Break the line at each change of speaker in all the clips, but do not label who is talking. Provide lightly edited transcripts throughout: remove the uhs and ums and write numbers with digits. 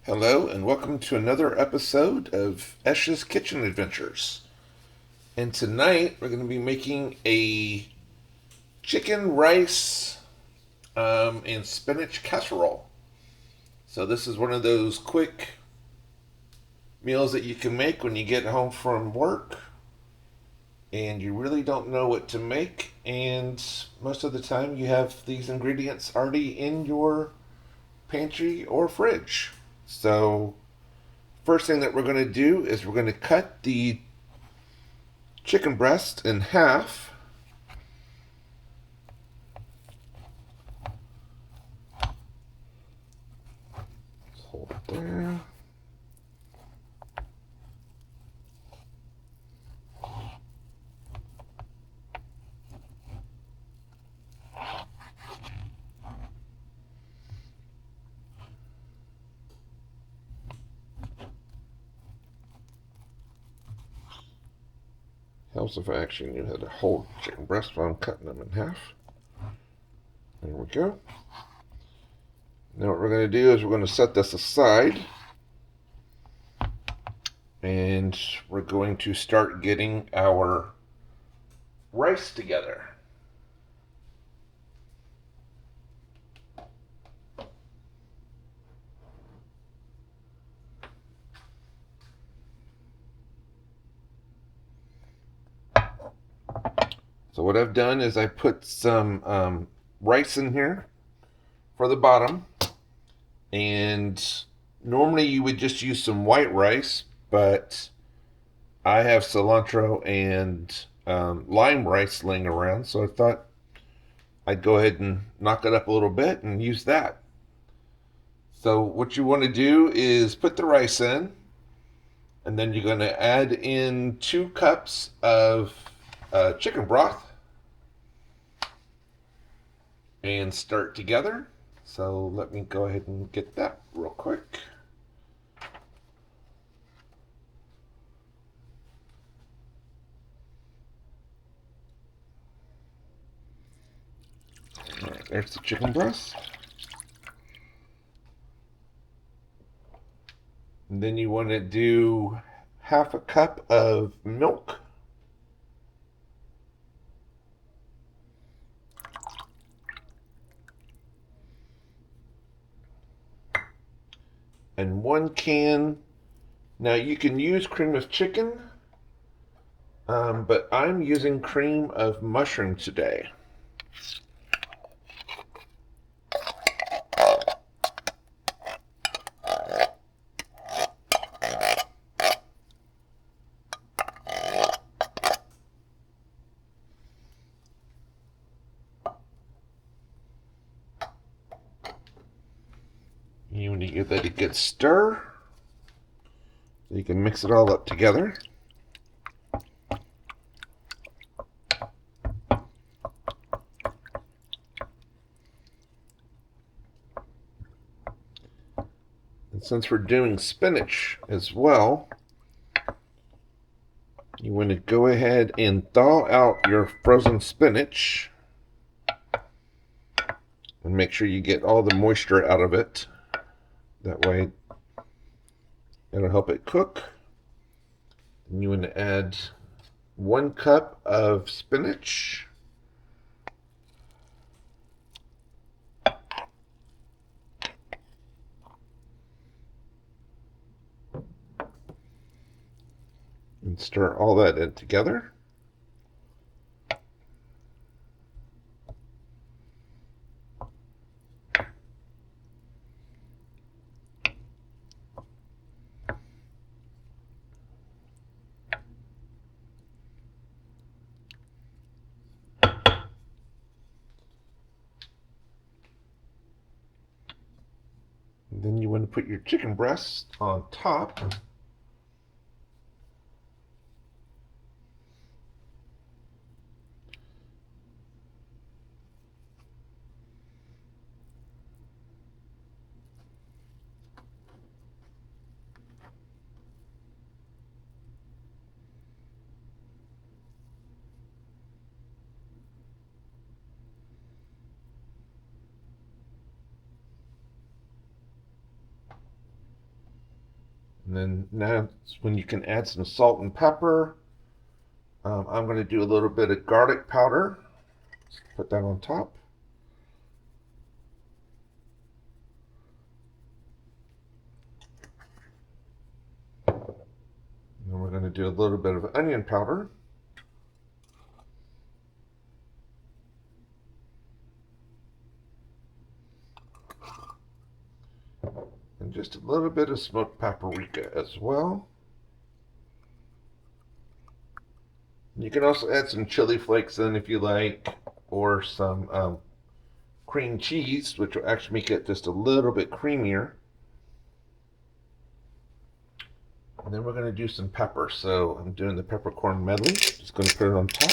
Hello, and welcome to another episode of Esh's Kitchen Adventures. And tonight we're going to be making a chicken, rice, and spinach casserole. So, this is one of those quick meals that you can make when you get home from work and you really don't know what to make. And most of the time, you have these ingredients already in your pantry or fridge. So, first thing that we're going to do is we're going to cut the chicken breast in half. Hold it there. Helps if I actually knew how to hold chicken breast while I'm cutting them in half. There we go. Now what we're going to do is we're going to set this aside. And we're going to start getting our rice together. So what I've done is I put some rice in here for the bottom. And normally you would just use some white rice, but I have cilantro and lime rice laying around, so I thought I'd go ahead and knock it up a little bit and use that. So what you want to do is put the rice in, and then you're going to add in 2 cups of chicken broth and stir it together. So let me go ahead and get that real quick. All right, there's the chicken breast. And then you want to do half a cup of milk. And 1 can. Now you can use cream of chicken, but I'm using cream of mushroom today. You want to give that a good stir so you can mix it all up together. And since we're doing spinach as well, you want to go ahead and thaw out your frozen spinach and make sure you get all the moisture out of it. That way it'll help it cook. Then you want to add 1 cup of spinach. And stir all that in together. And then you want to put your chicken breast on top. And then now when you can add some salt and pepper. I'm going to do a little bit of garlic powder. Put that on top. And then we're going to do a little bit of onion powder. And just a little bit of smoked paprika as well. You can also add some chili flakes in if you like, or some cream cheese, which will actually make it just a little bit creamier. And then we're going to do some pepper. So I'm doing the peppercorn medley. Just going to put it on top.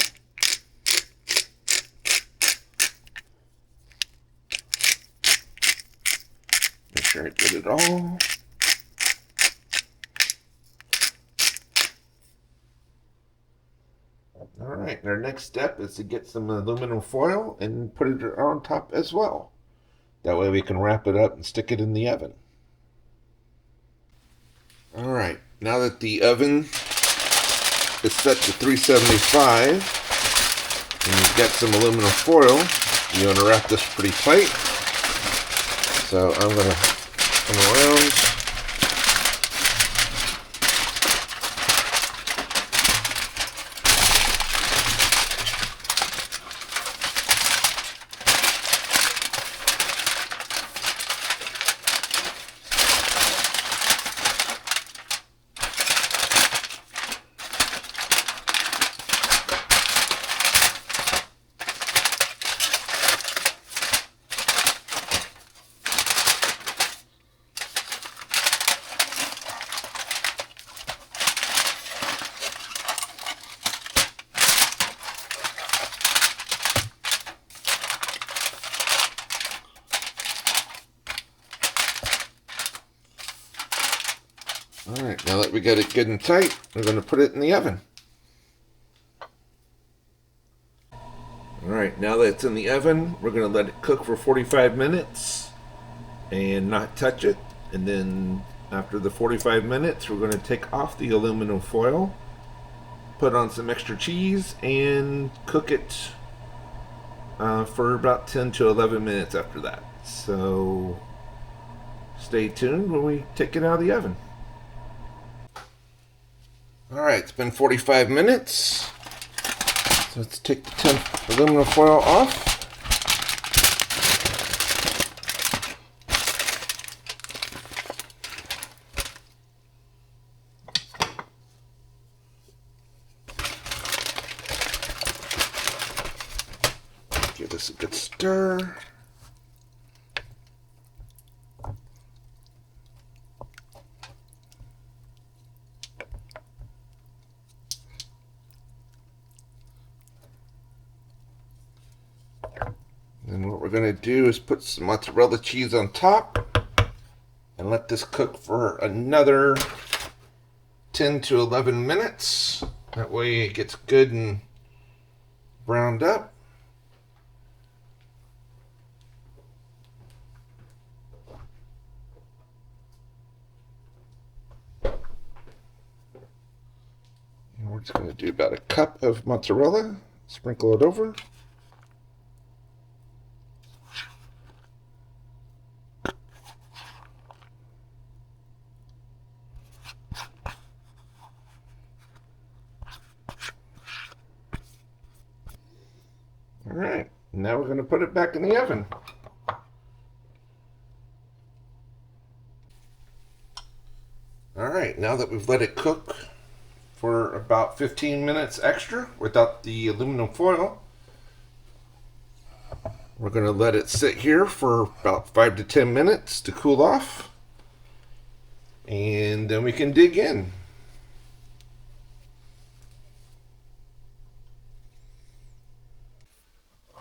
Make sure I get it all. All right, our next step is to get some aluminum foil and put it on top as well. That way we can wrap it up and stick it in the oven. All right, now that the oven is set to 375 and you've got some aluminum foil, you want to wrap this pretty tight. So I'm going to come around. All right, now that we got it good and tight, we're going to put it in the oven. All right, now that it's in the oven, we're going to let it cook for 45 minutes and not touch it. And then after the 45 minutes, we're going to take off the aluminum foil, put on some extra cheese, and cook it for about 10 to 11 minutes after that. So stay tuned when we take it out of the oven. All right, it's been 45 minutes. So let's take the tin aluminum foil off. Give this a good stir. And what we're going to do is put some mozzarella cheese on top and let this cook for another 10 to 11 minutes. That way it gets good and browned up. And we're just going to do about a cup of mozzarella, sprinkle it over. All right, now we're going to put it back in the oven. All right, now that we've let it cook for about 15 minutes extra without the aluminum foil, we're going to let it sit here for about 5 to 10 minutes to cool off, and then we can dig in.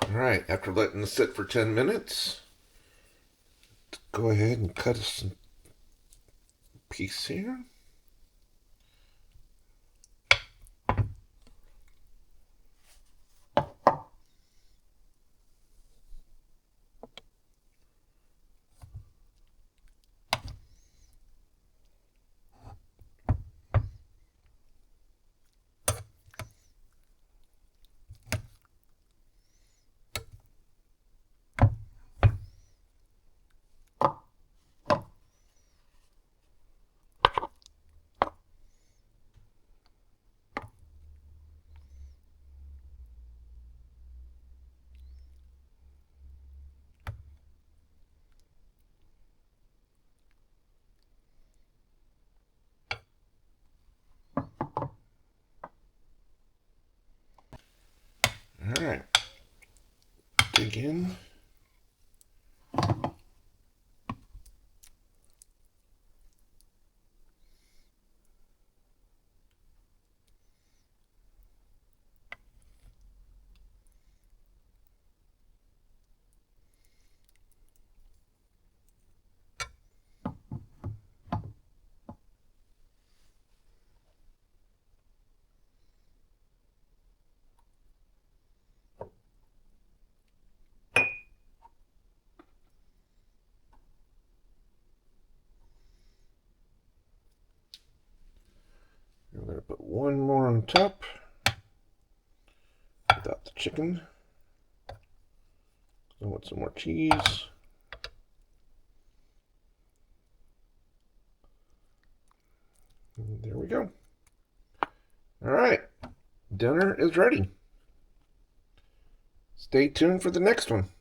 All right, after letting it sit for 10 minutes, go ahead and cut us a piece here. again. I'm going to put one more on top without the chicken. I want some more cheese. And there we go. All right, dinner is ready. Stay tuned for the next one.